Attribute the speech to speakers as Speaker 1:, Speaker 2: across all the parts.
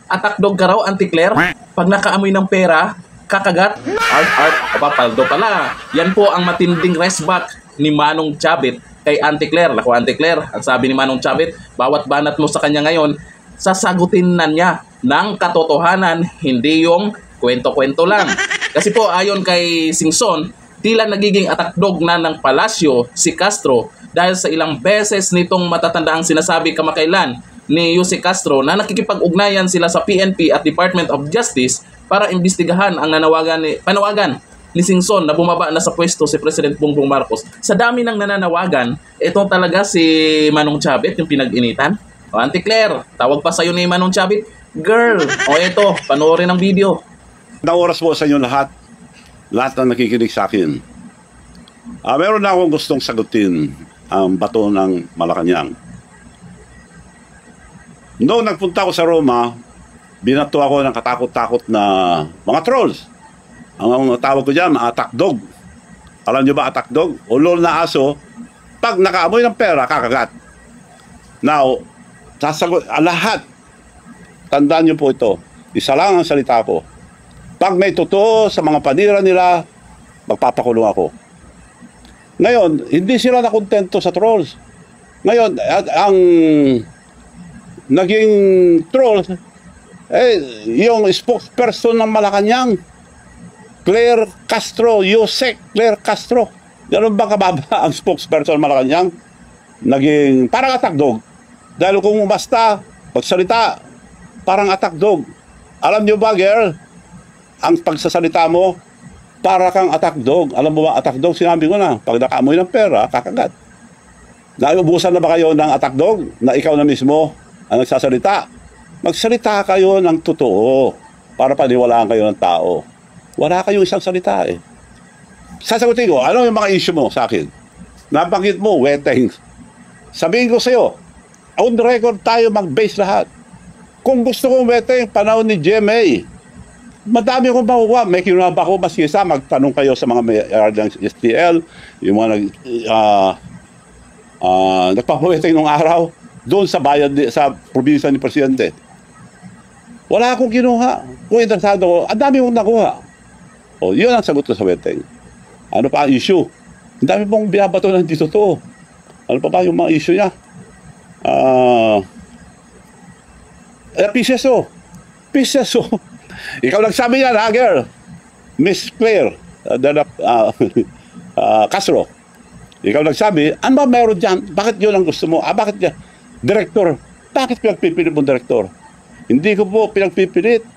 Speaker 1: Attack dog ka raw, Auntie Claire? Pag nakaamoy ng pera, kakagat? Aba, paldo pala. Yan po ang matinding resback ni Manong Chavit kay Auntie Claire. Lako, Auntie Claire, ang sabi ni Manong Chavit, bawat banat mo sa kanya ngayon, sasagutin na niya ng katotohanan, hindi yung kwento-kwento lang. Kasi po, ayon kay Singson, tila nagiging attack dog na ng palasyo si Castro dahil sa ilang beses nitong matatandaang sinasabi kamakailan ni Jose Castro na nakikipag-ugnayan sila sa PNP at Department of Justice para imbestigahan ang panawagan ni Singson na bumaba na sa pwesto si President Bongbong Marcos. Sa dami ng nananawagan, ito talaga si Manong Chavit yung pinag-initan. O, Auntie Claire, tawag pa sa'yo ni Manong Chavit, girl, o ito, panoorin ang video.
Speaker 2: Na oras po sa inyo lahat na nakikinig sa akin. Meron na akong gustong sagutin ang bato ng Malacanang. Noong nagpunta ako sa Roma, binato ako ng katakot-takot na mga trolls. Ang tawag ko dyan, attack dog. Alam nyo ba attack dog? Ulol na aso, pag nakaamoy ng pera, kakagat. Now, sasagot, lahat, tandaan nyo po ito, isa lang ang salita ko. Pag may totoo sa mga panira nila, magpapakulong ako. Ngayon, hindi sila nakontento sa trolls. Ngayon, ang naging trolls, yung spokesperson ng Malacanang, Claire Castro, Jose Claire Castro. Ganun ba kababa ang spokesperson ng Malacanang? Naging parang attack dog. Dahil kung basta pagsalita, parang attack dog. Alam nyo ba, girl, ang pagsasalita mo, para kang attack dog. Alam mo ba, attack dog, sinabi ko na, pag nakaamoy ng pera, kakagat. Naubusan na ba kayo ng attack dog na ikaw na mismo ang nagsasalita? Magsalita kayo ng totoo para paniwalaan kayo ng tao. Wala kayong isang salita eh. Sasagutin ko, ano yung mga issue mo sa akin? Nabanggit mo, weteng. Sabihin ko sa'yo, on the record tayo mag-base lahat. Kung gusto kong weteng, panahon ni GMA, madami akong makukuha. May kinuha ba ako, mas isa, magtanong kayo sa mga may ng STL, yung mga nagpapaweteng nung araw, doon sa bayan, sa probinsya ni Presidente. Wala akong kinuha. Kung interesado ko, ang dami kong nakuha. O, yun ang sagot ko sa weteng. Ano pa ang issue? Ang dami pong binabato ng dito to. Ano pa ba yung mga issue niya? PCSO. PCSO. Ikaw nagsabi yan, ha, girl? Miss Claire Castro. Ikaw nagsabi, ano ba meron dyan? Bakit yun ang gusto mo? Bakit yan? Director. Bakit pinagpipilit mo, director? Hindi ko po pinagpipilit.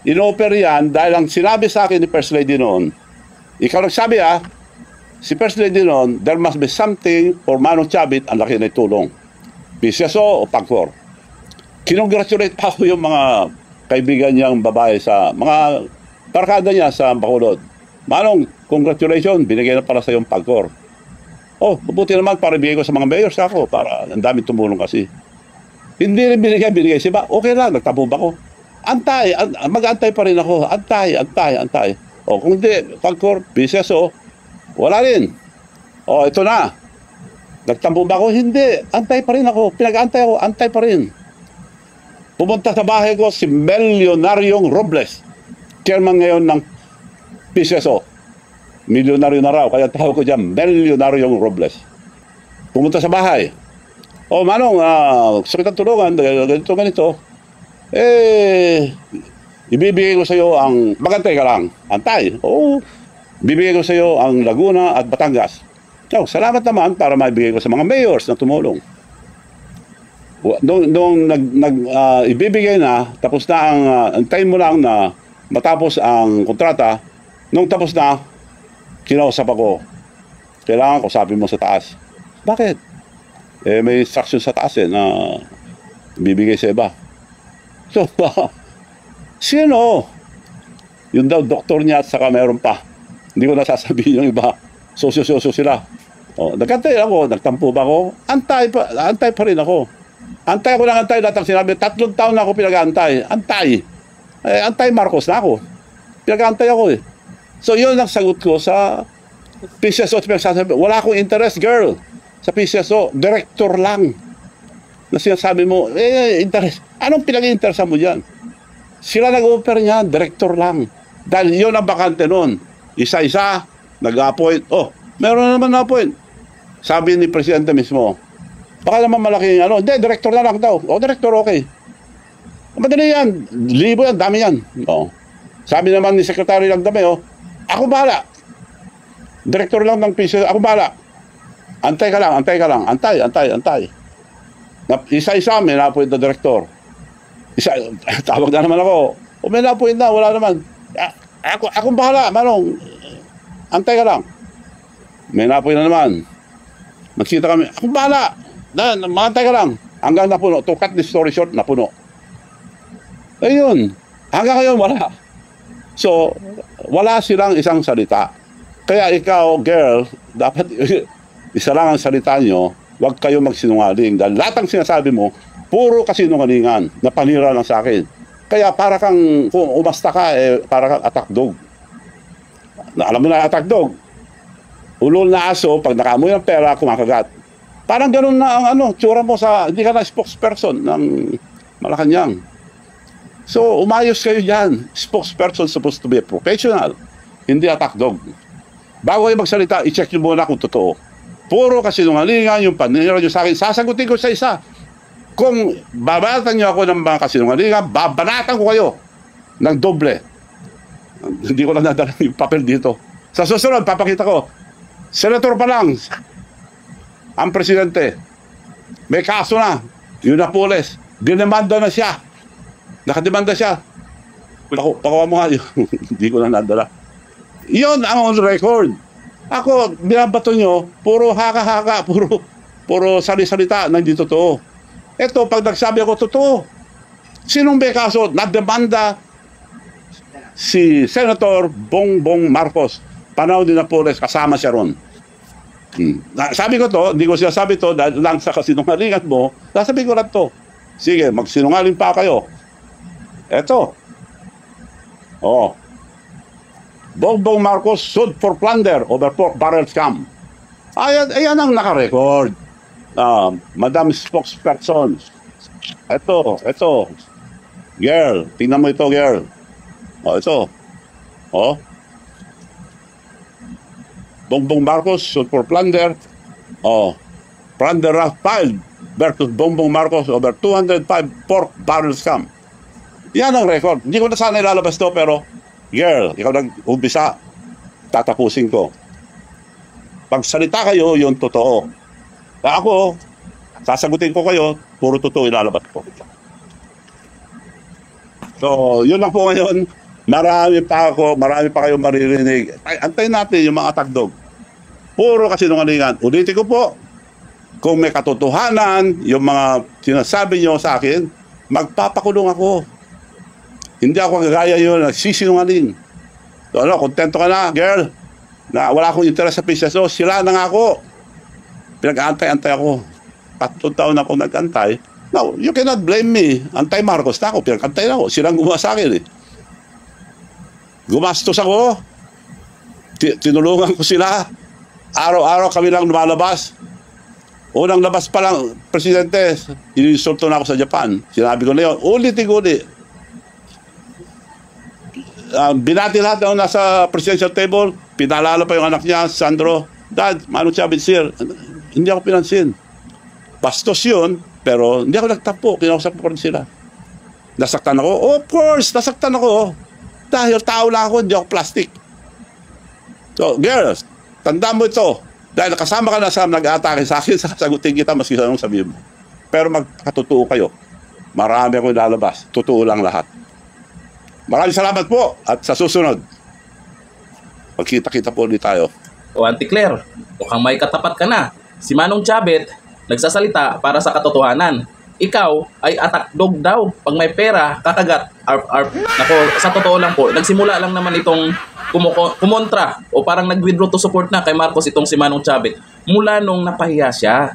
Speaker 2: In-offer yan dahil ang sinabi sa akin ni First Lady noon, ikaw nagsabi, si First Lady noon, there must be something for Manong Chavit, ang laki na itulong. PCSO o PAG4. Kinongratulate pa ako yung mga kaibigan niyang babae sa mga barkada niya sa Bacolod. Manong, congratulations, binigay na para sa yung PAG4. Oh, mabuti naman para bigay ko sa mga mayors ako para ang dami tumulong kasi. Hindi rin binigay siya ba? Okay lang, nagtabong ba ko? Antay, mag-antay pa rin ako. Antay. O, kung hindi, PAG4, PCSO, wala rin. O, ito na. Nagtambo ba ako? Hindi. Antay pa rin ako. Pinag-antay ako. Antay pa rin. Pumunta sa bahay ko si Milyonaryo Robles. Chairman ngayon ng PCSO. Milyonaryo na raw. Kaya tawag ko dyan, Milyonaryo Robles. Pumunta sa bahay. O, Manong, sakit ang tulungan. Ganito. Ibibigay ko sa iyo ang... Magantay ka lang. Antay. Oo. Bibigay ko sa iyo ang Laguna at Batangas. So, salamat naman para maibigay ko sa mga mayors na tumulong. Nung ibibigay na, tapos na ang time mo lang na matapos ang kontrata, nung tapos na, kinausap ako. Kailangan kausapin mo sa taas. Bakit? May instruction sa taas na bibigay sa iba. So, sino? Yun daw, doktor niya at saka meron pa. Hindi ko nasasabihin yung iba. Sosyo-sosyo sila. O, nagkantay ako, nagtampo ba ako? Antay pa rin ako. Antay ako ng antay, lahat ang sinabi, 3 taon na ako pinag-antay. Antay. Antay Marcos na ako. Pinag-antay ako eh. So, yun ang sagot ko sa PCSO. Wala akong interest, girl, sa PCSO. Director lang. Na sinasabi mo, interest. Anong pinag-interesan mo dyan? Sila nag-offer niya, director lang. Dahil yun ang bakante noon. Isa-isa, nag-appoint. Oh, meron naman na-appoint. Sabi ni Presidente mismo, baka naman malaking ano, hindi, director na lang daw. O, director, okay. Madali yan. Libo yan, dami yan. Oh. Sabi naman ni Secretary ng Dami, oh, ako bahala. Director lang ng piso, ako bahala. Antay ka lang. Antay. Isa-isa, may na-appoint na director. Tawag na naman ako. O may na-appoint na, wala naman. Akong bahala, Manong. Antay ka lang. May na-appoint na naman. Magkita kami, akong bahala. Antay ka lang. Hanggang napuno. To cut the story short, napuno. Ayun. Hanggang ngayon, wala. So, wala silang isang salita. Kaya ikaw, girl, dapat isa lang ang salita nyo, huwag kayo magsinungaling. Dahil lahat ng sinasabi mo, puro kasinungalingan na panira lang sa akin. Kaya para kang, kung umasta ka, para kang attack dog. Alam mo na attack dog. Ulol na aso, pag nakamoy ng pera, kumakagat. Parang ganun na ang tsura mo sa, hindi ka na spokesperson ng Malacanang. So, umayos kayo dyan. Spokesperson supposed to be a professional, hindi attack dog. Bago kayo magsalita, i-check nyo muna kung totoo. Puro kasinungalingan yung panira nyo sa akin. Sasagutin ko sa isa. Kung babanatan nyo ako ng mga kasinungalingan, babanatan ko kayo ng doble. Hindi ko lang nadala yung papel dito. Sa susunod, papakita ko. Senator pa lang, ang presidente, may kaso na. Yun na pulis. Dinemanda na siya. Nakademanda siya. Pakuha mo nga yun. Hindi ko lang nadala. Yun ang on record. Ako, binabato nyo, puro haka-haka, puro sali-salita na hindi totoo. Ito, pag nagsabi ako totoo, sinong may kaso? Nademanda si Senator Bongbong Marcos. Panahon din na Poles, kasama siya ron. Sabi ko to, hindi ko sinasabi to dahil lang sa kasinungalingan mo, sasabihin ko lang to. Sige, magsinungaling pa kayo. Eto. Oh. Bongbong Marcos sued for plunder over pork barrel scam. Ayan ang naka-record. Madam Spokesperson. Ito. Girl, tingnan mo ito, girl. Oh, ito. Oh. Bongbong Marcos sued for plunder. Oh. Plunder raft filed versus Bongbong Marcos over 205 pork barrel scam. Yan ang record. Hindi ko na sana ilalabas to, pero girl, ikaw nag-umpisa, tatapusin ko. Pag salita kayo, yung totoo. Ako, sasagutin ko kayo, puro totoo ilalabas ko. So, yun lang po ngayon. Marami pa kayong maririnig. Antayin natin yung mga tagdog. Puro kasinungalingan. Ulitin ko po, kung may katotohanan, yung mga sinasabi nyo sa akin, magpapakulong ako. Hindi ako kagaya yun, nagsisinungaling. So, kontento ka na, girl, na wala akong interest sa business. So, sila na nga ako. Pinag-antay-antay ako. 3 taon na akong nag-antay. Now, you cannot blame me. Antay-Marcos na ako. Pinag-antay na ako. Silang gumawa sa akin eh. Gumastos ako. Tinulungan ko sila. Araw-araw kami lang lumalabas. Unang labas pa lang, Presidente, inisulto na ako sa Japan. Sinabi ko na yun, ulit-ulit. Binati lahat na nasa presidential table, pinalala pa yung anak niya, Sandro, Dad, Manong Chavez Sir, hindi ako pinansin. Bastos yun, pero hindi ako nagtampo, kinausap ko rin sila. Nasaktan ako? Oh, of course, nasaktan ako. Dahil tao lang ako, hindi ako plastic. So, girls, tandaan mo ito. Dahil kasama ka na sa nag-atake sa akin, sasagutin kita maski sa anong sabihin mo. Pero magkatotoo kayo. Marami akong lalabas. Totoo lang lahat. Maraming salamat po at sa susunod, magkita-kita po ulit tayo.
Speaker 1: O Auntie Claire, mukhang may katapat ka na. Si Manong Chavez nagsasalita para sa katotohanan. Ikaw ay attack dog daw. Pag may pera, kakagat. Arp. Nako, sa totoo lang po, nagsimula lang naman itong kumontra o parang nag-withdraw to support na kay Marcos itong si Manong Chavez mula nung napahiya siya.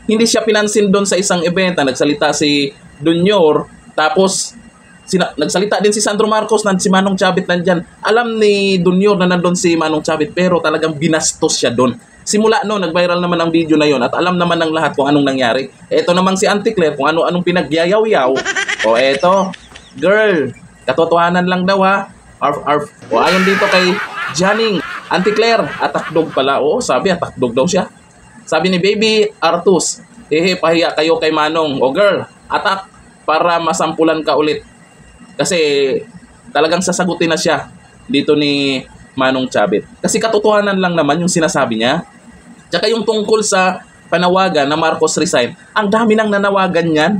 Speaker 1: Hindi siya pinansin doon sa isang event na nagsalita si Dunyor, tapos nagsalita din si Sandro Marcos na si Manong Chavez nandyan. Alam ni Dunyor na nandun si Manong Chavez pero talagang binastos siya doon. Simula no, nag-viral naman ang video na yon at alam naman ng lahat kung anong nangyari. Eto namang si Auntie Claire kung anong pinagyayaw-yaw. O eto, girl, Katotohanan lang daw ha. O ayon dito kay Janing, Auntie Claire, atakdog pala. Oo, sabi atakdog daw siya. Sabi ni Baby Artus, pahiya kayo kay Manong. O girl, atak para masampulan ka ulit. Kasi talagang sasagutin na siya dito ni Manong Chavit. Kasi katotohanan lang naman yung sinasabi niya. Tsaka yung tungkol sa panawagan na Marcos resign, ang dami nang nanawagan yan.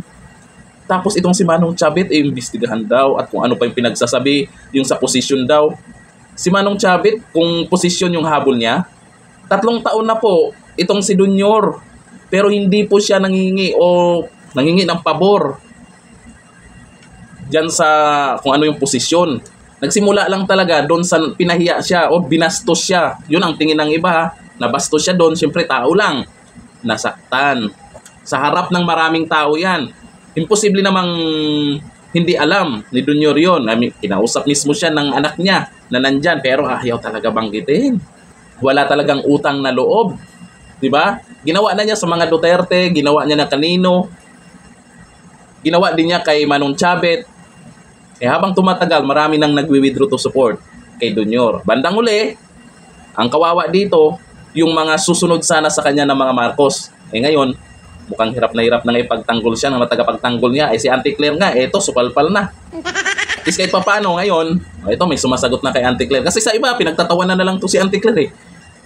Speaker 1: Tapos itong si Manong Chavit, imbestigahan daw at kung ano pa yung pinagsasabi, yung sa posisyon daw. Si Manong Chavit, kung posisyon yung habol niya, 3 taon na po itong si Junior. Pero hindi po siya nangingi ng pabor diyan sa kung ano yung posisyon. Nagsimula lang talaga doon sa pinahiya siya o binastos siya. Yun ang tingin ng iba ha. Nabastos siya doon, siyempre tao lang. Nasaktan. Sa harap ng maraming tao yan. Imposible namang hindi alam ni Junior yun. I mean, kinausap mismo siya ng anak niya na nandyan, pero ayaw talaga banggitin. Wala talagang utang na loob. Diba? Ginawa na niya sa mga Duterte, ginawa niya na kanino, ginawa din niya kay Manong Chavit. Habang tumatagal, marami nang nagwi-withdraw to support kay Junior. Bandang uli, ang kawawa dito, yung mga susunod sana sa kanya ng mga Marcos. Ngayon, mukhang hirap na ipagtanggol siya ng matagapagtanggol niya. Si Auntie Claire nga, eto, supalpal na. Is kahit paano ngayon, ito may sumasagot na kay Auntie Claire. Kasi sa iba, pinagtatawanan na lang to si Auntie Claire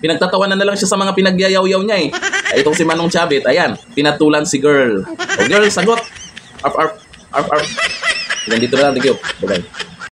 Speaker 1: Pinagtatawanan na lang siya sa mga pinagyayaw-yaw niya Itong si Manong Chavit, ayan, pinatulan si girl. O girl, sagot. Arf. Hanggang dito na lang, thank you. Bye-bye.